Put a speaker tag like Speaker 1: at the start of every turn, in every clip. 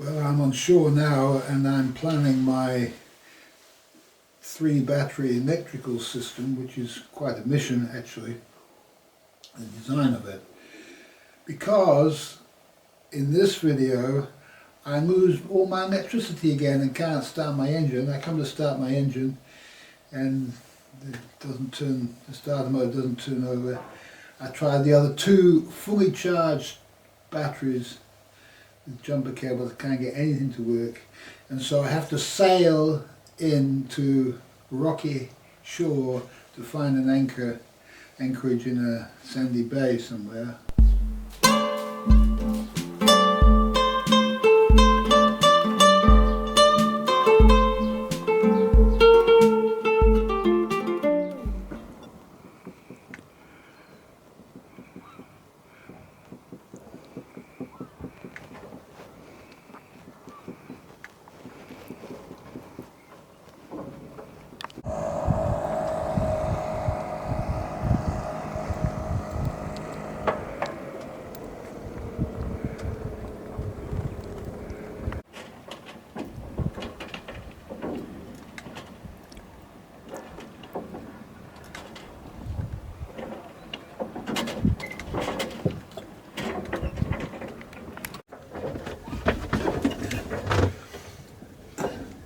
Speaker 1: Well, I'm on shore now and I'm planning my 3-battery electrical system, which is quite a mission actually, the design of it, because in this video I lose all my electricity again and can't start my engine. I come to start my engine and it doesn't turn, the starter mode doesn't turn over. I tried the other 2 fully charged batteries with jumper cables, I can't get anything to work, and so I have to sail into rocky shore to find an anchorage in a sandy bay somewhere.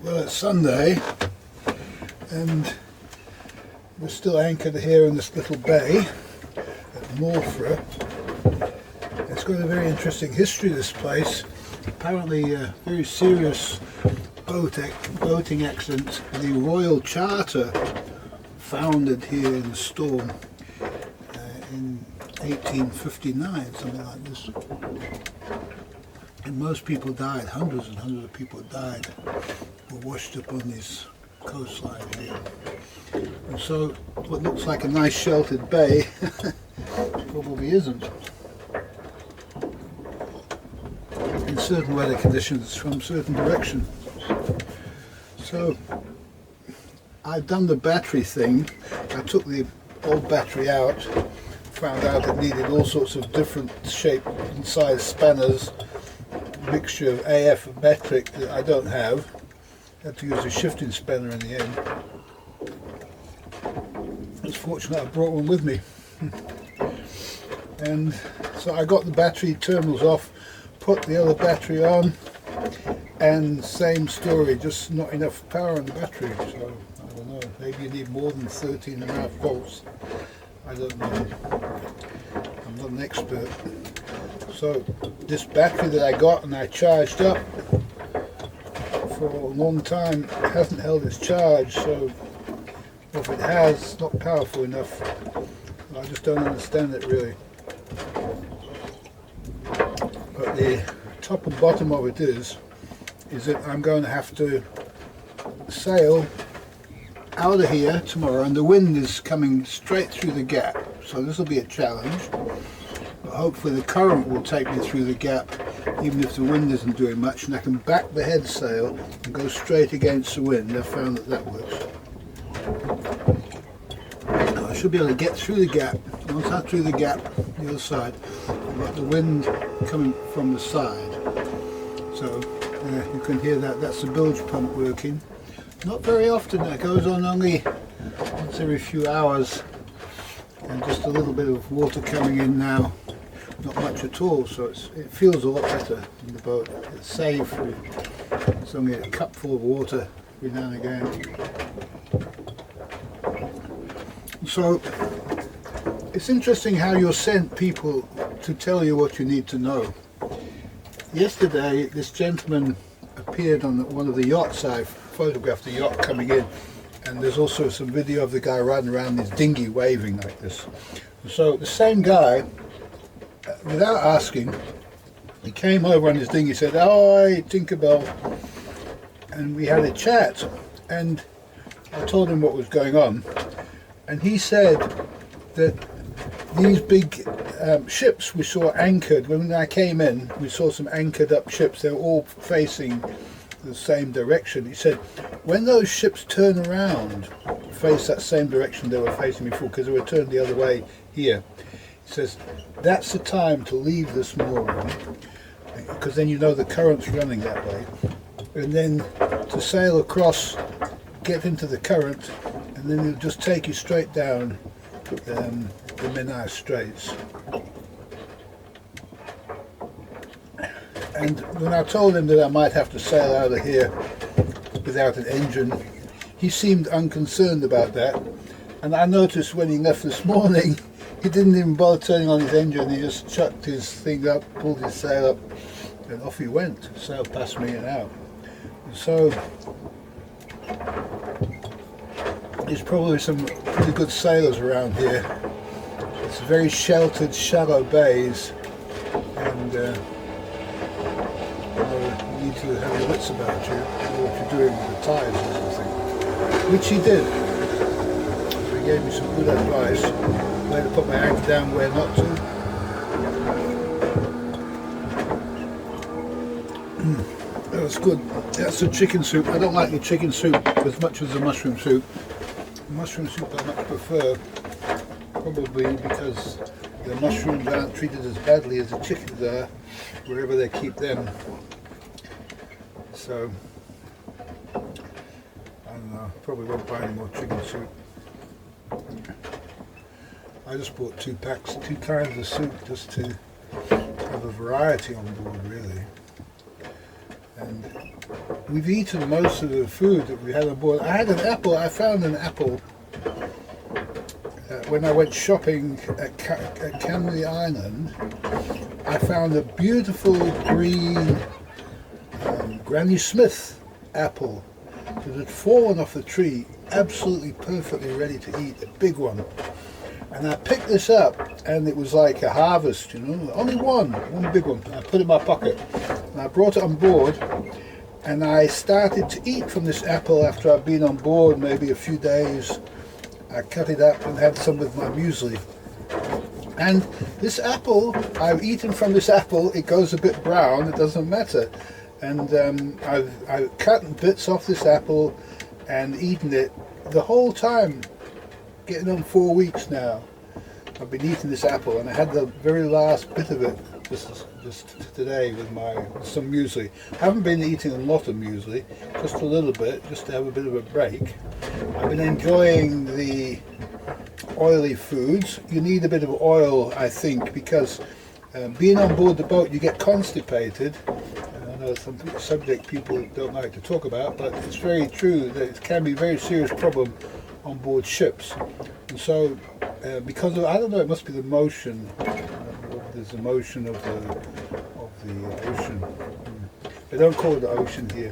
Speaker 1: Well, it's Sunday and we're still anchored here in this little bay at Moelfre. It's got a very interesting history, this place. Apparently a very serious boating accident. The Royal Charter founded here in the storm in 1859, something like this. And most people died, hundreds and hundreds of people died, were washed up on this coastline here. And so what looks like a nice sheltered bay probably isn't. In certain weather conditions from certain direction. So I've done the battery thing. I took the old battery out, found out it needed all sorts of different shape and size spanners, mixture of AF and metric that I don't have. Had to use a shifting spanner in the end. It's fortunate I brought one with me. And so I got the battery terminals off, put the other battery on, and same story, just not enough power in the battery. So I don't know, maybe you need more than 13.5 volts. I don't know. I'm not an expert. So this battery that I got and I charged up for a long time hasn't held its charge, so if it has, it's not powerful enough. I just don't understand it really. But the top and bottom of it is that I'm going to have to sail out of here tomorrow, and the wind is coming straight through the gap, so this will be a challenge. But hopefully the current will take me through the gap even if the wind isn't doing much, and I can back the head sail and go straight against the wind. I've found that works. Now I should be able to get through the gap. Once I'm through the gap, the other side, I've got the wind coming from the side. So you can hear that, that's the bilge pump working. Not very often, that goes on only once every few hours, and just a little bit of water coming in now. Not much at all, so it feels a lot better in the boat. It's safe. It's only a cupful of water every now and again. So it's interesting how you're sent people to tell you what you need to know. Yesterday this gentleman appeared on one of the yachts. I photographed the yacht coming in, and there's also some video of the guy riding around his dinghy waving like this. So the same guy, without asking, he came over on his dinghy, said, "Hi, Tinkerbelle," and we had a chat, and I told him what was going on, and he said that these big ships we saw anchored, when I came in we saw some anchored up ships, they were all facing the same direction. He said when those ships turn around, face that same direction they were facing before, because they were turned the other way here, he says that's the time to leave this mooring, because then you know the current's running that way, and then to sail across, get into the current, and then it'll just take you straight down the Menai Straits. And when I told him that I might have to sail out of here without an engine, he seemed unconcerned about that. And I noticed when he left this morning, he didn't even bother turning on his engine. He just chucked his thing up, pulled his sail up, and off he went, sailed past me and out. And so there's probably some pretty good sailors around here. It's very sheltered, shallow bays, and you need to have your wits about you, know what you're doing with the tides and everything, which he did. So he gave me some good advice, where to put my anchor down, where not to. That was good. That's the chicken soup. I don't like the chicken soup as much as the mushroom soup. The mushroom soup I much prefer, probably because the mushrooms aren't treated as badly as the chickens are, wherever they keep them. So, I don't know, probably won't buy any more chicken soup. I just bought 2 packs, 2 kinds of soup, just to have a variety on board, really. And we've eaten most of the food that we had on board. I had an apple, I found an apple when I went shopping at Canvey Island. I found a beautiful green Granny Smith apple that had fallen off the tree, absolutely perfectly ready to eat, a big one. And I picked this up, and it was like a harvest, you know, only one big one. I put it in my pocket, and I brought it on board, and I started to eat from this apple after I'd been on board maybe a few days. I cut it up and had some with my muesli. And this apple, I've eaten from this apple, it goes a bit brown, it doesn't matter. And I've cut bits off this apple and eaten it the whole time. Getting on 4 weeks now. I've been eating this apple, and I had the very last bit of it just today with some muesli. I haven't been eating a lot of muesli, just a little bit, just to have a bit of a break. I've been enjoying the oily foods. You need a bit of oil, I think, because being on board the boat, you get constipated. I know it's a subject people don't like to talk about, but it's very true that it can be a very serious problem on board ships. And so because of, I don't know, it must be the motion, there's the motion of the ocean. They don't call it the ocean here.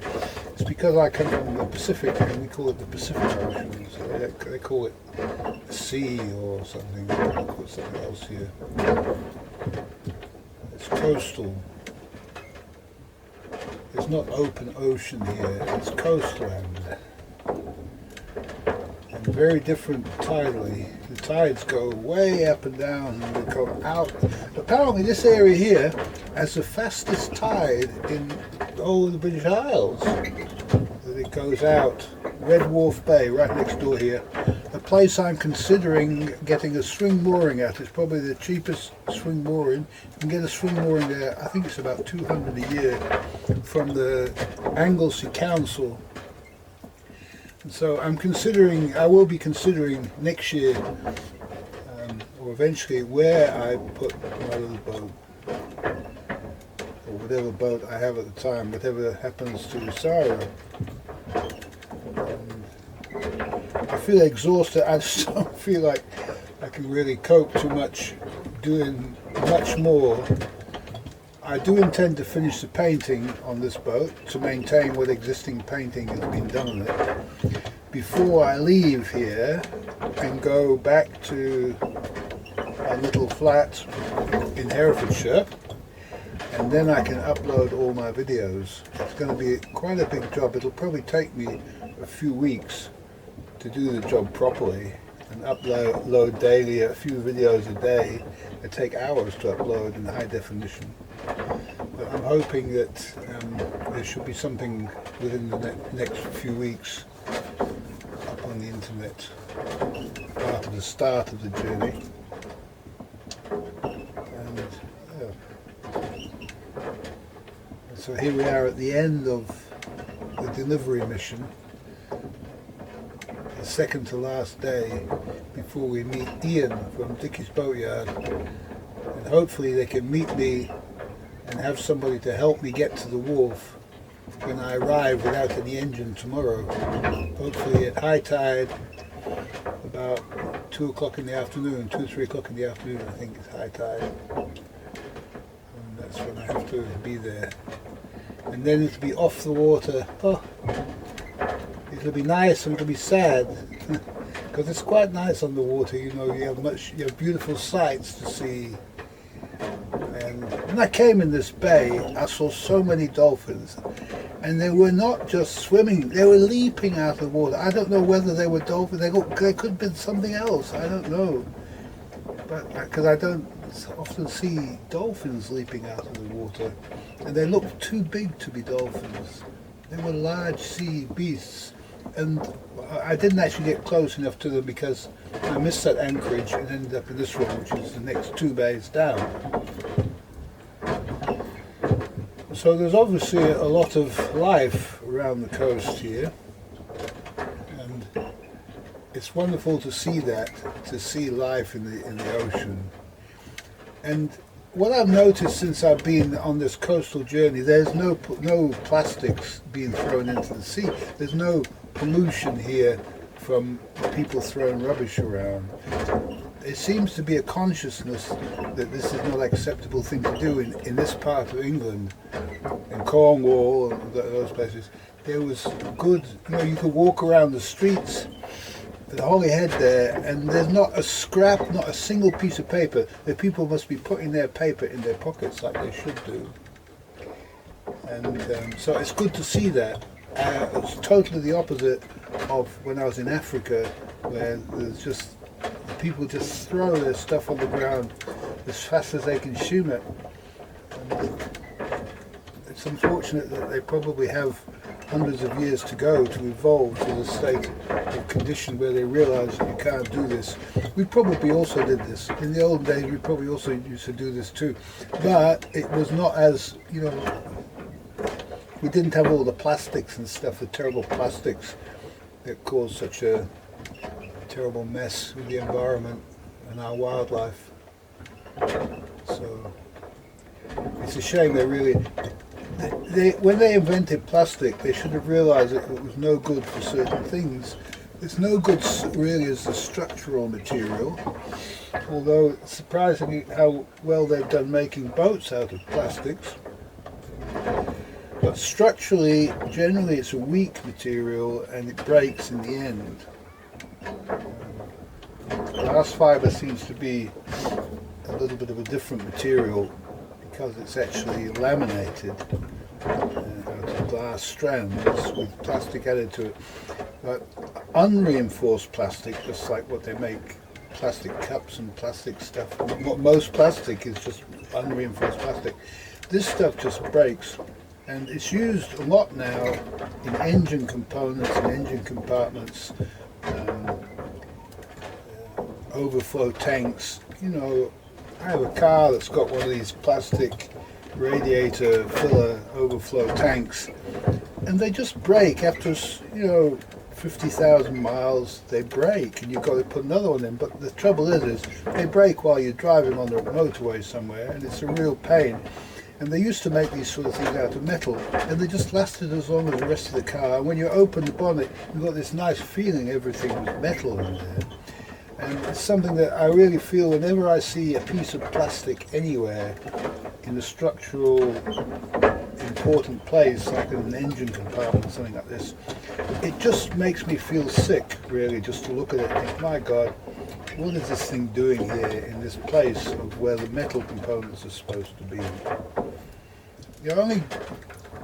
Speaker 1: It's because I come from the Pacific, and we call it the Pacific Ocean. So they call it a sea or something. They call it something else here. It's coastal. It's not open ocean here, it's coastland. And very different tidally. The tides go way up and down, and they go out. Apparently this area here has the fastest tide in all of the British Isles. That it goes out. Red Wharf Bay, right next door here. A place I'm considering getting a swing mooring at. It's probably the cheapest swing mooring. You can get a swing mooring there, I think it's about $200 a year, from the Anglesey Council. And so I will be considering next year, or eventually, where I put my little boat, or whatever boat I have at the time, whatever happens to Sara. I feel exhausted. I just don't feel like I can really cope too much doing much more. I do intend to finish the painting on this boat to maintain what existing painting has been done on it before I leave here and go back to a little flat in Herefordshire, and then I can upload all my videos. It's going to be quite a big job. It'll probably take me a few weeks to do the job properly and upload daily a few videos a day. It take hours to upload in high definition. But I'm hoping that there should be something within the next few weeks up on the internet after the start of the journey. And So here we are at the end of the delivery mission, the second to last day before we meet Ian from Dickie's Boatyard, and hopefully they can meet me and have somebody to help me get to the wharf when I arrive without any engine tomorrow, hopefully at high tide about 2 o'clock in the afternoon, 3 o'clock in the afternoon I think is high tide, and that's when I have to be there. And then it'll be off the water. Oh, it'll be nice and it'll be sad because it's quite nice on the water, you know, you have beautiful sights to see. And when I came in this bay I saw so many dolphins, and they were not just swimming, they were leaping out of the water. I don't know whether they were dolphins, they could have been something else, I don't know, but because I don't often see dolphins leaping out of the water, and they looked too big to be dolphins. They were large sea beasts, and I didn't actually get close enough to them because I missed that anchorage and ended up in this one, which is the next 2 bays down. So there's obviously a lot of life around the coast here, and it's wonderful to see that, to see life in the ocean. And what I've noticed since I've been on this coastal journey, there's no plastics being thrown into the sea. There's no pollution here from people throwing rubbish around. There seems to be a consciousness that this is not an acceptable thing to do in this part of England, in Cornwall and those places. There was good, you know, you could walk around the streets at Holyhead there, and there's not a scrap, not a single piece of paper. The people must be putting their paper in their pockets like they should do. And so it's good to see that. It's totally the opposite of when I was in Africa, where there's just people just throw their stuff on the ground as fast as they consume it. And it's unfortunate that they probably have hundreds of years to go to evolve to the state of condition where they realise that you can't do this. We probably also did this. In the old days we probably also used to do this too. But it was not as, you know, we didn't have all the plastics and stuff, the terrible plastics that caused such a terrible mess with the environment and our wildlife. So it's a shame when they invented plastic, they should have realised that it was no good for certain things. It's no good really as a structural material, although it's surprising how well they've done making boats out of plastics. But structurally, generally it's a weak material and it breaks in the end. Glass fibre seems to be a little bit of a different material because it's actually laminated out of glass strands with plastic added to it. But unreinforced plastic, just like what they make plastic cups and plastic stuff, most plastic is just unreinforced plastic. This stuff just breaks, and it's used a lot now in engine components and engine compartments, overflow tanks. You know, I have a car that's got one of these plastic radiator filler overflow tanks, and they just break after, you know, 50,000 miles. They break, and you've got to put another one in. But the trouble is they break while you're driving on the motorway somewhere, and it's a real pain. And they used to make these sort of things out of metal, and they just lasted as long as the rest of the car. And when you open the bonnet, you've got this nice feeling everything was metal in there. And it's something that I really feel whenever I see a piece of plastic anywhere in a structural important place, like in an engine compartment or something like this, it just makes me feel sick, really, just to look at it and think, my God, what is this thing doing here in this place of where the metal components are supposed to be? The only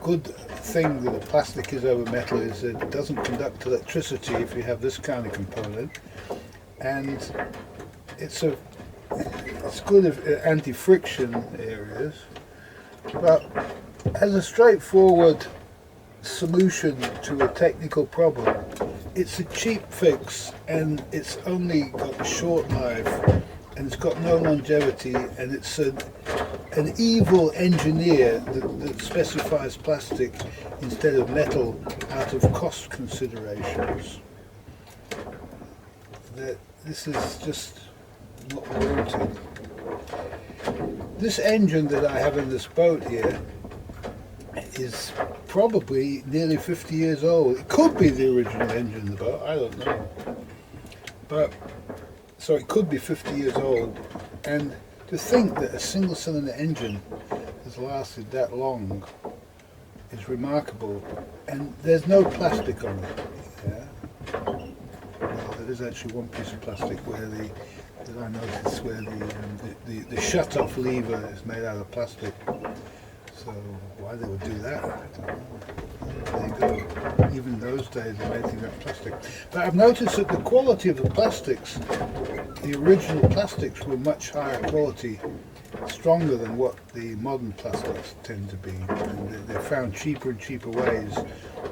Speaker 1: good thing that a plastic is over metal is that it doesn't conduct electricity if you have this kind of component, and it's good at anti-friction areas, but as a straightforward solution to a technical problem, it's a cheap fix, and it's only got a short life, and it's got no longevity, and it's an evil engineer that specifies plastic instead of metal out of cost considerations. This is just not warranted. This engine that I have in this boat here is probably nearly 50 years old. It could be the original engine in the boat, I don't know. But, so it could be 50 years old. And to think that a single cylinder engine has lasted that long is remarkable. And there's no plastic on it. Yeah? Well, there is actually one piece of plastic where that I noticed where the shut-off lever is made out of plastic. So why they would do that, I don't know. There you go. Even in those days they made things out of plastic. But I've noticed that the quality of the plastics, the original plastics, were much higher quality, stronger than what the modern plastics tend to be. And they've found cheaper and cheaper ways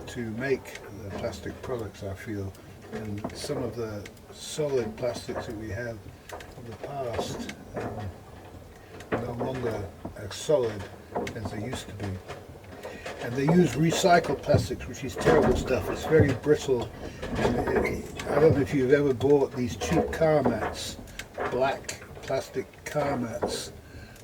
Speaker 1: to make the plastic products, I feel. And some of the solid plastics that we have of the past are no longer as solid as they used to be. And they use recycled plastics, which is terrible stuff. It's very brittle. And I don't know if you've ever bought these cheap car mats, black plastic car mats,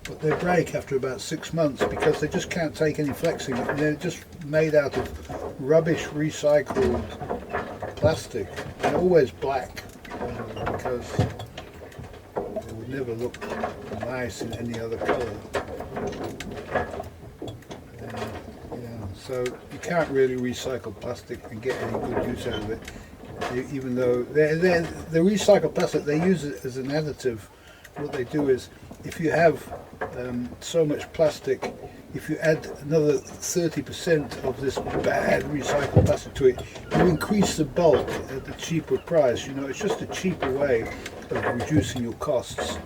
Speaker 1: but they break after about 6 months because they just can't take any flexing. And they're just made out of rubbish recycled plastic. They're always black because they would never look nice in any other colour. So you can't really recycle plastic and get any good use out of it, even though the recycled plastic, they use it as an additive. What they do is, if you have so much plastic, if you add another 30% of this bad recycled plastic to it, you increase the bulk at a cheaper price. You know, it's just a cheaper way of reducing your costs,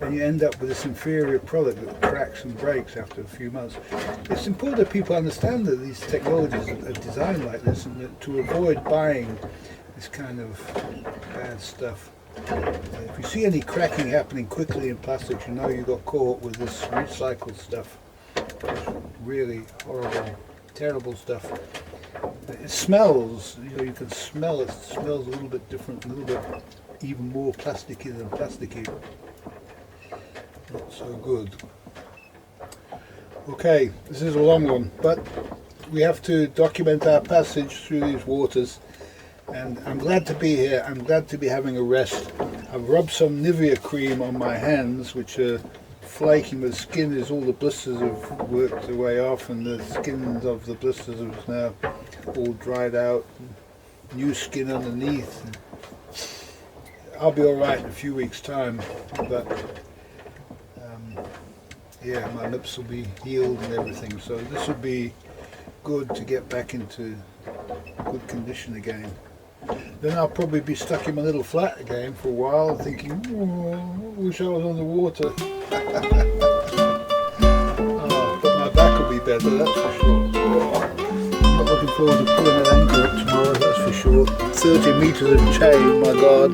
Speaker 1: and you end up with this inferior product that cracks and breaks after a few months. It's important that people understand that these technologies are designed like this, and that to avoid buying this kind of bad stuff. If you see any cracking happening quickly in plastics, you know you got caught with this recycled stuff. It's really horrible, terrible stuff. It smells, you know, you can smell it. It smells a little bit different, a little bit even more plasticky than plasticky. Not so good. Okay, this is a long one, but we have to document our passage through these waters, and I'm glad to be here. I'm glad to be having a rest. I've rubbed some Nivea cream on my hands, which are flaking. The skin is, all the blisters have worked their way off, and the skins of the blisters are now all dried out. New skin underneath. I'll be alright in a few weeks' time, but yeah, my lips will be healed and everything, so this will be good to get back into good condition again. Then I'll probably be stuck in my little flat again for a while, thinking, oh, I wish I was on the water. Oh, but my back will be better, that's for sure. Oh, I'm not looking forward to pulling an anchor up tomorrow, that's for sure. 30 metres of chain, my God.